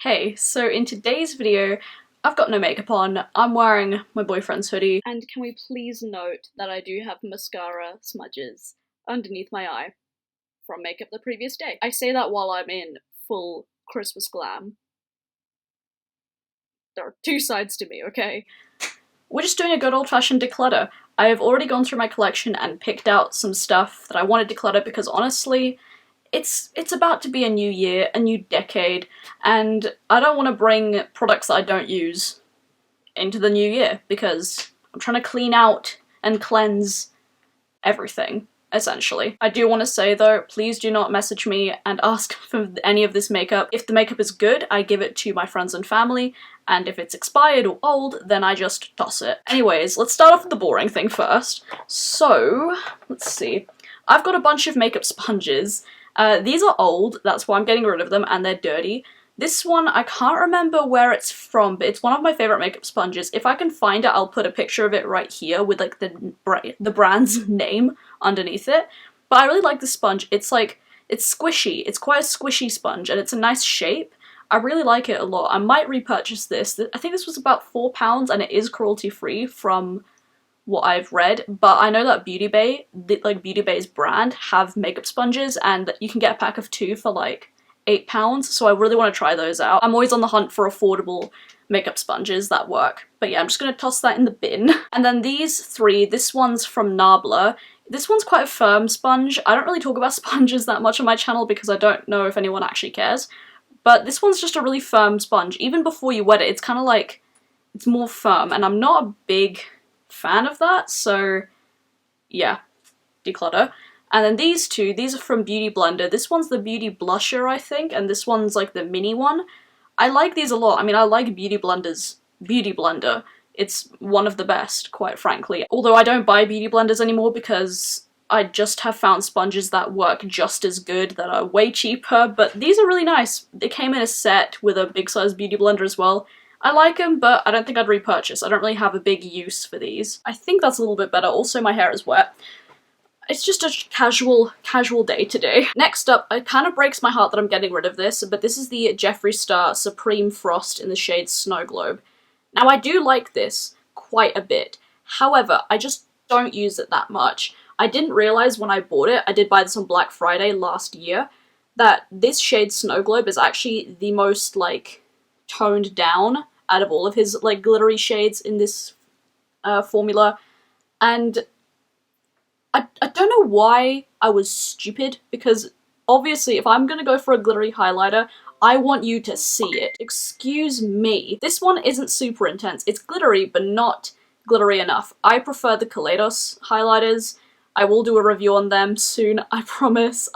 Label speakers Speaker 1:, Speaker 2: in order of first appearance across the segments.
Speaker 1: Hey, so in today's video, I've got no makeup on, I'm wearing my boyfriend's hoodie, and can we please note that I do have mascara smudges underneath my eye from makeup the previous day. I say that while I'm in full Christmas glam. There are two sides to me, okay? We're just doing a good old-fashioned declutter. I have already gone through my collection and picked out some stuff that I want to declutter because honestly, it's about to be a new year, a new decade, and I don't want to bring products that I don't use into the new year because I'm trying to clean out and cleanse everything, essentially. I do want to say though, please do not message me and ask for any of this makeup. If the makeup is good, I give it to my friends and family, and if it's expired or old, then I just toss it. Anyways, let's start off with the boring thing first. So, let's see. I've got a bunch of makeup sponges. These are old, that's why I'm getting rid of them, and they're dirty. This one, I can't remember where it's from, but it's one of my favourite makeup sponges. If I can find it, I'll put a picture of it right here with like the brand's name underneath it. But I really like this sponge. It's squishy. It's quite a squishy sponge, and it's a nice shape. I really like it a lot. I might repurchase this. I think this was about £4, and it is cruelty-free from what I've read, but I know that Beauty Bay, Beauty Bay's brand, have makeup sponges, and you can get a pack of 2 for like £8, so I really want to try those out. I'm always on the hunt for affordable makeup sponges that work. But yeah, I'm just gonna toss that in the bin. And then these 3, this one's from Nabla. This one's quite a firm sponge. I don't really talk about sponges that much on my channel because I don't know if anyone actually cares. But this one's just a really firm sponge. Even before you wet it, it's kind of like, it's more firm, and I'm not a big fan of that, so yeah, declutter. And then these 2, these are from Beauty Blender. This one's the Beauty Blusher, I think, and this one's like the mini one. I like these a lot. I mean, I like Beauty Blender's Beauty Blender. It's one of the best, quite frankly. Although I don't buy Beauty Blenders anymore because I just have found sponges that work just as good that are way cheaper, but these are really nice. They came in a set with a big size Beauty Blender as well. I like them, but I don't think I'd repurchase. I don't really have a big use for these. I think that's a little bit better. Also, my hair is wet. It's just a casual day today. Next up, it kind of breaks my heart that I'm getting rid of this, but this is the Jeffree Star Supreme Frost in the shade Snow Globe. Now, I do like this quite a bit. However, I just don't use it that much. I didn't realize when I bought it, I did buy this on Black Friday last year, that this shade Snow Globe is actually the most, like, toned down out of all of his like glittery shades in this formula, and I don't know why I was stupid, because obviously if I'm gonna go for a glittery highlighter, I want you to see it. Excuse me. This one isn't super intense. It's glittery, but not glittery enough. I prefer the Kaleidos highlighters. I will do a review on them soon, I promise.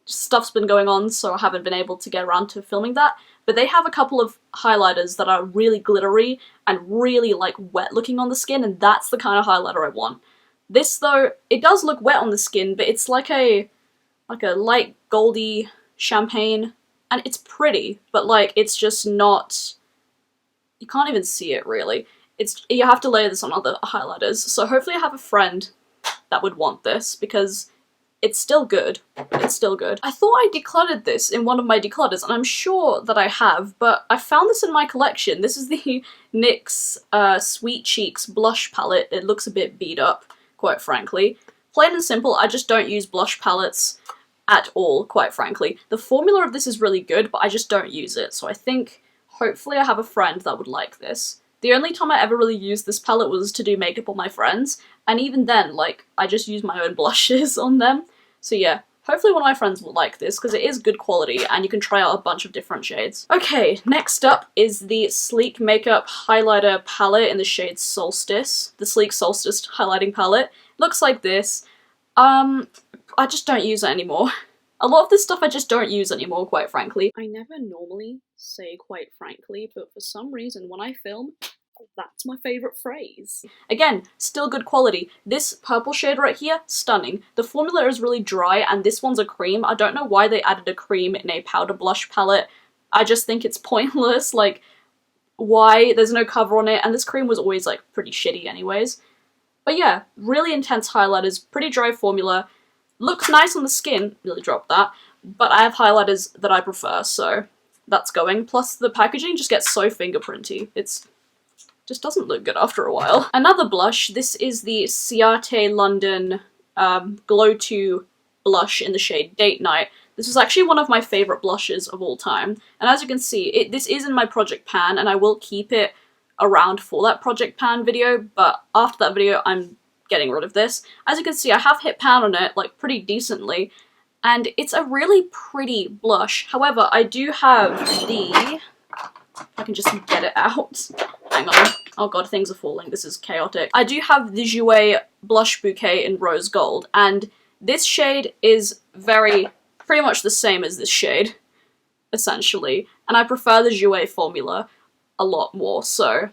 Speaker 1: Stuff's been going on, so I haven't been able to get around to filming that. But they have a couple of highlighters that are really glittery and really like wet looking on the skin, and that's the kind of highlighter I want. This though, it does look wet on the skin, but it's like a light goldy champagne, and it's pretty, but like it's just not, you can't even see it really. You have to layer this on other highlighters, so hopefully I have a friend that would want this because it's still good. It's still good. I thought I decluttered this in one of my declutters, and I'm sure that I have, but I found this in my collection. This is the NYX Sweet Cheeks blush palette. It looks a bit beat up, quite frankly. Plain and simple, I just don't use blush palettes at all, quite frankly. The formula of this is really good, but I just don't use it, so I think hopefully I have a friend that would like this. The only time I ever really used this palette was to do makeup on my friends, and even then, like, I just use my own blushes on them. So yeah, hopefully one of my friends will like this, because it is good quality, and you can try out a bunch of different shades. Okay, next up is the Sleek Makeup Highlighter Palette in the shade Solstice. The Sleek Solstice highlighting palette. Looks like this. I just don't use it anymore. A lot of this stuff I just don't use anymore, quite frankly. I never normally say quite frankly, but for some reason when I film, that's my favourite phrase. Again, still good quality. This purple shade right here, stunning. The formula is really dry, and this one's a cream. I don't know why they added a cream in a powder blush palette. I just think it's pointless, like, why? There's no cover on it, and this cream was always, like, pretty shitty anyways. But yeah, really intense highlighters, pretty dry formula. Looks nice on the skin, really dropped that, but I have highlighters that I prefer, so that's going. Plus the packaging just gets so fingerprinty. It's just doesn't look good after a while. Another blush, this is the Ciate London Glow 2 blush in the shade Date Night. This was actually one of my favourite blushes of all time, and as you can see, this is in my project pan, and I will keep it around for that project pan video, but after that video I'm getting rid of this. As you can see, I have hit pan on it, like, pretty decently, and it's a really pretty blush. However, I do have the... if I can just get it out. Hang on. Oh god, things are falling. This is chaotic. I do have the Jouer Blush Bouquet in Rose Gold, and this shade is pretty much the same as this shade, essentially. And I prefer the Jouer formula a lot more, so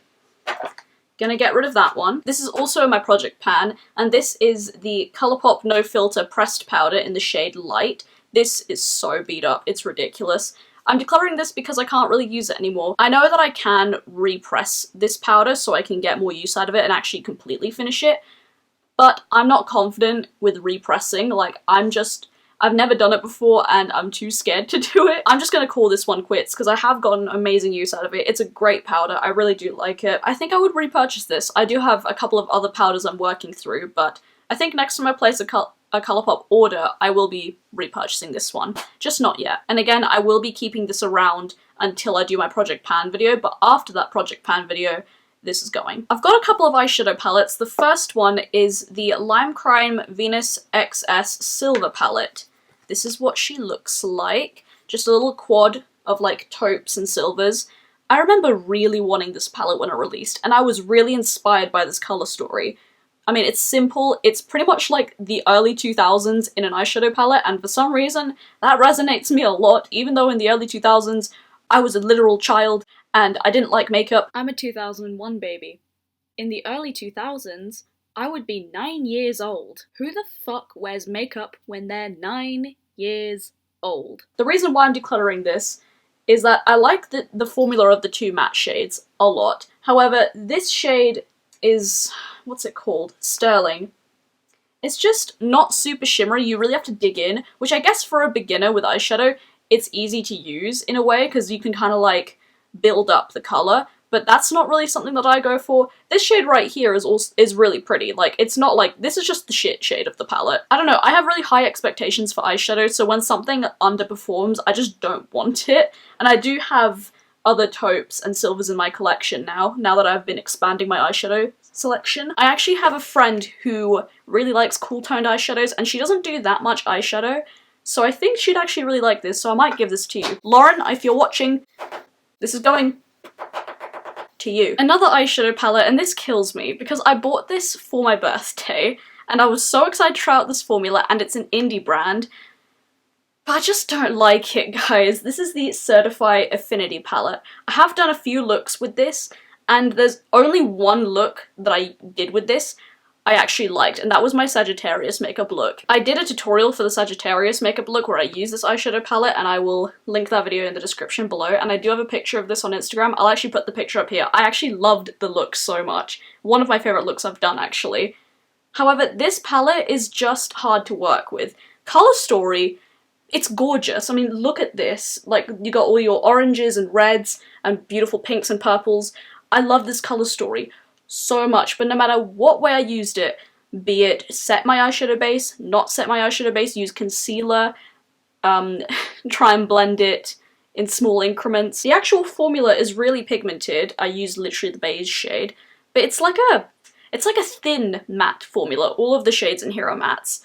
Speaker 1: gonna get rid of that one. This is also in my project pan, and this is the Colourpop No Filter Pressed Powder in the shade Light. This is so beat up, it's ridiculous. I'm decluttering this because I can't really use it anymore. I know that I can repress this powder so I can get more use out of it and actually completely finish it, but I'm not confident with repressing. Like, I've never done it before and I'm too scared to do it. I'm just gonna call this one quits because I have gotten amazing use out of it. It's a great powder, I really do like it. I think I would repurchase this. I do have a couple of other powders I'm working through, but I think next time I place a Colourpop order, I will be repurchasing this one. Just not yet. And again, I will be keeping this around until I do my Project Pan video, but after that Project Pan video, this is going. I've got a couple of eyeshadow palettes. The first one is the Lime Crime Venus XS Silver palette. This is what she looks like. Just a little quad of like taupes and silvers. I remember really wanting this palette when it released, and I was really inspired by this color story. I mean, it's simple, it's pretty much like the early 2000s in an eyeshadow palette, and for some reason, that resonates me a lot, even though in the early 2000s, I was a literal child, and I didn't like makeup. I'm a 2001 baby. In the early 2000s, I would be 9 years old. Who the fuck wears makeup when they're 9 years old? The reason why I'm decluttering this is that I like the formula of the two matte shades a lot. However, this shade is... what's it called? Sterling. It's just not super shimmery, you really have to dig in, which I guess for a beginner with eyeshadow, it's easy to use in a way, because you can kind of like build up the colour, but that's not really something that I go for. This shade right here is really pretty. Like, it's not like, this is just the shit shade of the palette. I don't know, I have really high expectations for eyeshadow, so when something underperforms, I just don't want it. And I do have other taupes and silvers in my collection now that I've been expanding my eyeshadow selection. I actually have a friend who really likes cool toned eyeshadows, and she doesn't do that much eyeshadow, so I think she'd actually really like this, so I might give this to you. Lauren, if you're watching, this is going to you. Another eyeshadow palette, and this kills me because I bought this for my birthday and I was so excited to try out this formula, and it's an indie brand, but I just don't like it, guys. This is the Certify Affinity palette. I have done a few looks with this, and there's only one look that I did with this I actually liked, and that was my Sagittarius makeup look. I did a tutorial for the Sagittarius makeup look where I use this eyeshadow palette, and I will link that video in the description below, and I do have a picture of this on Instagram. I'll actually put the picture up here. I actually loved the look so much. One of my favourite looks I've done, actually. However, this palette is just hard to work with. Colour story, it's gorgeous. I mean, look at this. Like, you got all your oranges and reds and beautiful pinks and purples. I love this colour story so much, but no matter what way I used it, be it set my eyeshadow base, not set my eyeshadow base, use concealer, try and blend it in small increments. The actual formula is really pigmented. I used literally the beige shade, but it's like a thin matte formula. All of the shades in here are mattes.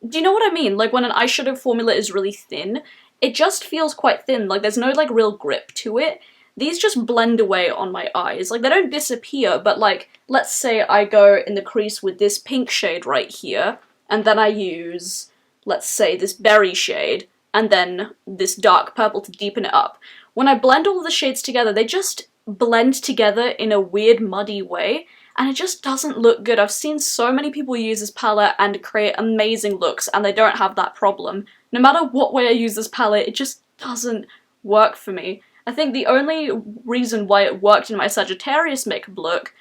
Speaker 1: Do you know what I mean? Like, when an eyeshadow formula is really thin, it just feels quite thin. Like, there's no like real grip to it. These just blend away on my eyes. Like, they don't disappear, but like, let's say I go in the crease with this pink shade right here, and then I use, let's say, this berry shade, and then this dark purple to deepen it up. When I blend all of the shades together, they just blend together in a weird, muddy way, and it just doesn't look good. I've seen so many people use this palette and create amazing looks, and they don't have that problem. No matter what way I use this palette, it just doesn't work for me. I think the only reason why it worked in my Sagittarius makeup look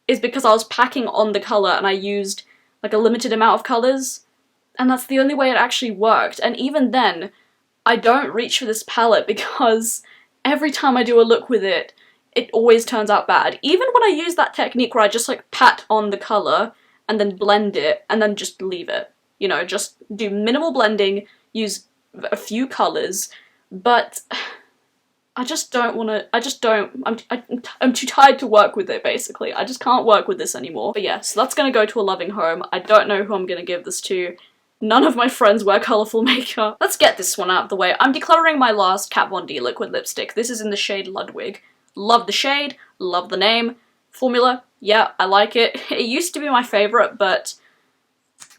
Speaker 1: is because I was packing on the colour and I used like a limited amount of colours, and that's the only way it actually worked. And even then, I don't reach for this palette because every time I do a look with it, it always turns out bad. Even when I use that technique where I just like pat on the colour and then blend it and then just leave it. You know, just do minimal blending, use a few colours, but I just don't want to, I'm too tired to work with it, basically. I just can't work with this anymore. But yeah, so that's gonna go to a loving home. I don't know who I'm gonna give this to. None of my friends wear colourful makeup. Let's get this one out of the way. I'm decluttering my last Kat Von D liquid lipstick. This is in the shade Ludwig. Love the shade, love the name. Formula, yeah, I like it. It used to be my favourite, but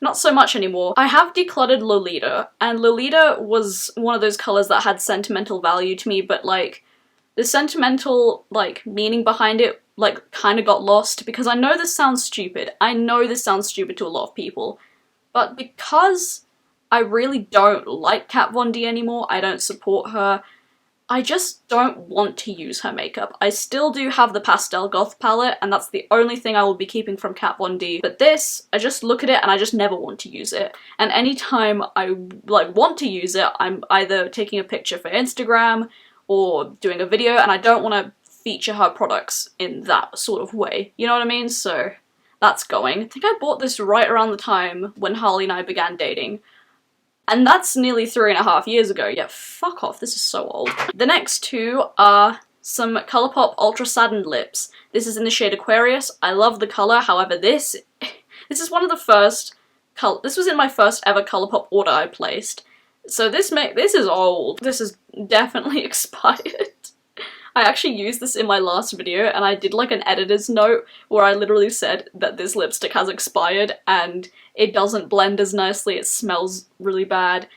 Speaker 1: not so much anymore. I have decluttered Lolita, and Lolita was one of those colours that had sentimental value to me, but like, the sentimental, like, meaning behind it, like, kind of got lost, because I know this sounds stupid. I know this sounds stupid to a lot of people, but because I really don't like Kat Von D anymore, I don't support her, I just don't want to use her makeup. I still do have the Pastel Goth palette, and that's the only thing I will be keeping from Kat Von D. But this, I just look at it and I just never want to use it. And anytime I like want to use it, I'm either taking a picture for Instagram or doing a video, and I don't want to feature her products in that sort of way. You know what I mean? So that's going. I think I bought this right around the time when Harley and I began dating. And that's nearly 3.5 years ago. Yeah, fuck off, this is so old. The next two are some Colourpop Ultra Satin Lips. This is in the shade Aquarius. I love the colour, however this is one of the first, this was in my first ever Colourpop order I placed. So this is old. This is definitely expired. I actually used this in my last video, and I did like an editor's note where I literally said that this lipstick has expired and it doesn't blend as nicely, it smells really bad,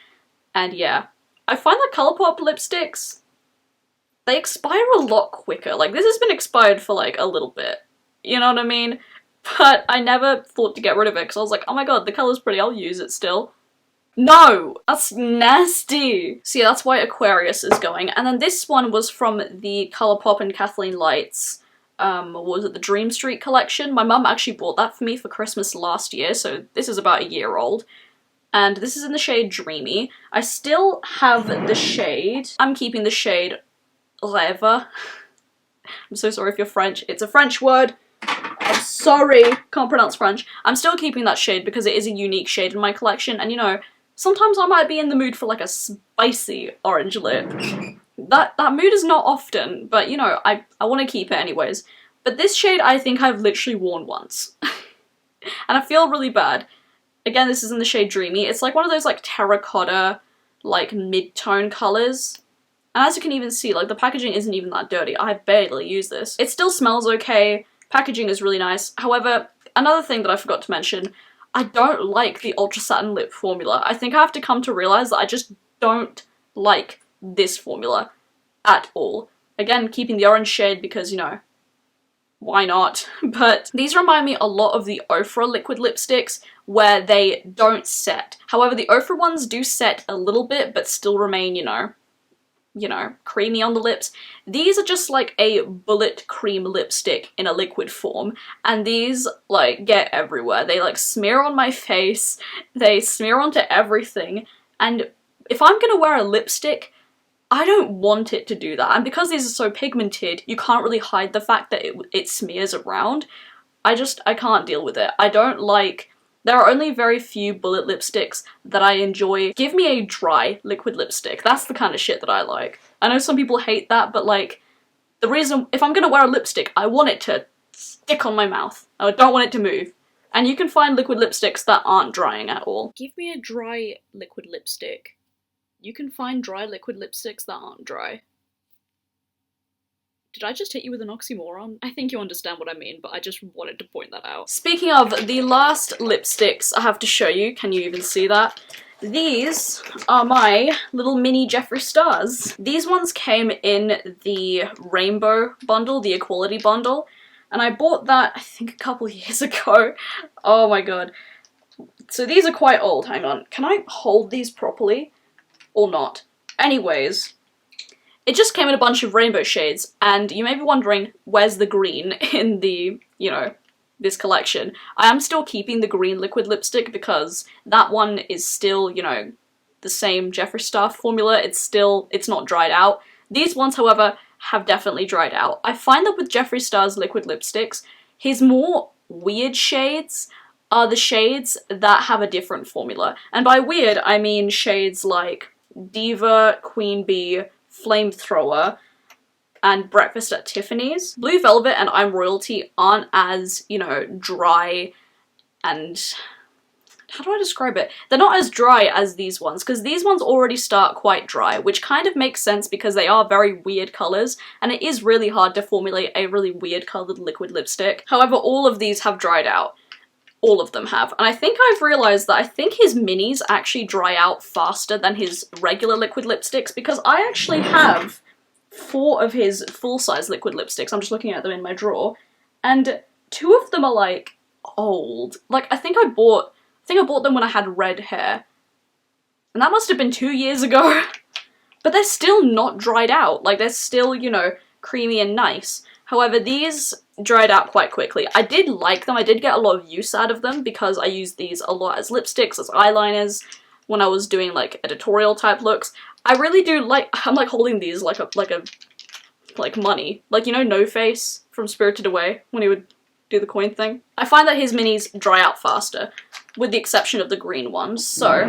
Speaker 1: and yeah. I find that Colourpop lipsticks, they expire a lot quicker. Like, this has been expired for like a little bit, you know what I mean? But I never thought to get rid of it because I was like, oh my god, the colour's pretty, I'll use it still. No! That's nasty! So yeah, that's why Aquarius is going. And then this one was from the Colourpop and Kathleen Lights, what was it, the Dream Street collection? My mum actually bought that for me for Christmas last year, so this is about a year old. And this is in the shade Dreamy. I still have the shade. I'm keeping the shade Rêve. I'm so sorry if you're French. It's a French word. I'm sorry, can't pronounce French. I'm still keeping that shade because it is a unique shade in my collection, and you know, sometimes I might be in the mood for like a spicy orange lip. That mood is not often, but you know, I want to keep it anyways. But this shade I think I've literally worn once. And I feel really bad. Again, this is in the shade Dreamy. It's like one of those like terracotta, like mid-tone colours. And as you can even see, like the packaging isn't even that dirty. I barely use this. It still smells okay. Packaging is really nice. However, another thing that I forgot to mention, I don't like the Ultra Satin Lip formula. I think I have to come to realise that I just don't like this formula at all. Again, keeping the orange shade because, you know, why not? But these remind me a lot of the Ofra liquid lipsticks where they don't set. However, the Ofra ones do set a little bit but still remain, you know, creamy on the lips. These are just like a bullet cream lipstick in a liquid form, and these like get everywhere. They like smear on my face, they smear onto everything, and if I'm gonna wear a lipstick, I don't want it to do that. And because these are so pigmented, you can't really hide the fact that it smears around. I can't deal with it. I don't like, there are only very few bullet lipsticks that I enjoy. Give me a dry liquid lipstick. That's the kind of shit that I like. I know some people hate that, but like, the reason, if I'm gonna wear a lipstick, I want it to stick on my mouth. I don't want it to move. And you can find liquid lipsticks that aren't drying at all. Give me a dry liquid lipstick. You can find dry liquid lipsticks that aren't dry. Did I just hit you with an oxymoron? I think you understand what I mean, but I just wanted to point that out. Speaking of the last lipsticks I have to show you, can you even see that? These are my little mini Jeffree Stars. These ones came in the rainbow bundle, the equality bundle, and I bought that I think a couple years ago. Oh my god. So these are quite old, hang on. Can I hold these properly? Or not? Anyways. It just came in a bunch of rainbow shades, and you may be wondering, where's the green in the, you know, this collection? I am still keeping the green liquid lipstick because that one is still, you know, the same Jeffree Star formula. It's not dried out. These ones, however, have definitely dried out. I find that with Jeffree Star's liquid lipsticks, his more weird shades are the shades that have a different formula. And by weird, I mean shades like Diva, Queen Bee, Flamethrower, and Breakfast at Tiffany's. Blue Velvet and I'm Royalty aren't as, you know, dry and... how do I describe it? They're not as dry as these ones, because these ones already start quite dry, which kind of makes sense because they are very weird colours, and it is really hard to formulate a really weird coloured liquid lipstick. However, all of these have dried out. All of them have. And I think I've realised that I think his minis actually dry out faster than his regular liquid lipsticks, because I actually have 4 of his full-size liquid lipsticks. I'm just looking at them in my drawer, and 2 of them are like old. Like I think I bought them when I had red hair, and that must have been 2 years ago. But they're still not dried out. Like they're still, you know, creamy and nice. However, these dried out quite quickly. I did like them. I did get a lot of use out of them because I used these a lot as lipsticks, as eyeliners, when I was doing like editorial type looks. I really do like, I'm like holding these like money. Like, you know, No Face from Spirited Away when he would do the coin thing? I find that his minis dry out faster, with the exception of the green ones, so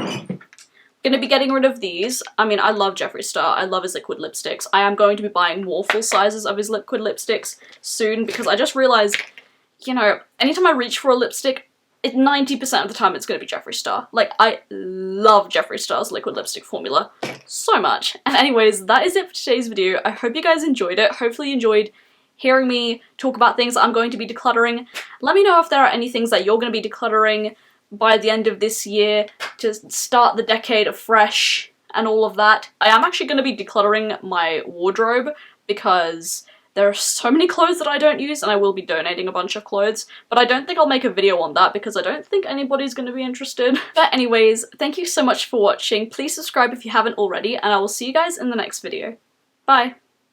Speaker 1: gonna be getting rid of these. I mean, I love Jeffree Star, I love his liquid lipsticks. I am going to be buying more full sizes of his liquid lipsticks soon, because I just realized, you know, anytime I reach for a lipstick, 90% of the time it's gonna be Jeffree Star. Like, I love Jeffree Star's liquid lipstick formula so much. And anyways, that is it for today's video. I hope you guys enjoyed it. Hopefully you enjoyed hearing me talk about things I'm going to be decluttering. Let me know if there are any things that you're going to be decluttering by the end of this year to start the decade afresh and all of that. I am actually going to be decluttering my wardrobe because there are so many clothes that I don't use, and I will be donating a bunch of clothes, but I don't think I'll make a video on that because I don't think anybody's going to be interested. But anyways, thank you so much for watching. Please subscribe if you haven't already, and I will see you guys in the next video. Bye!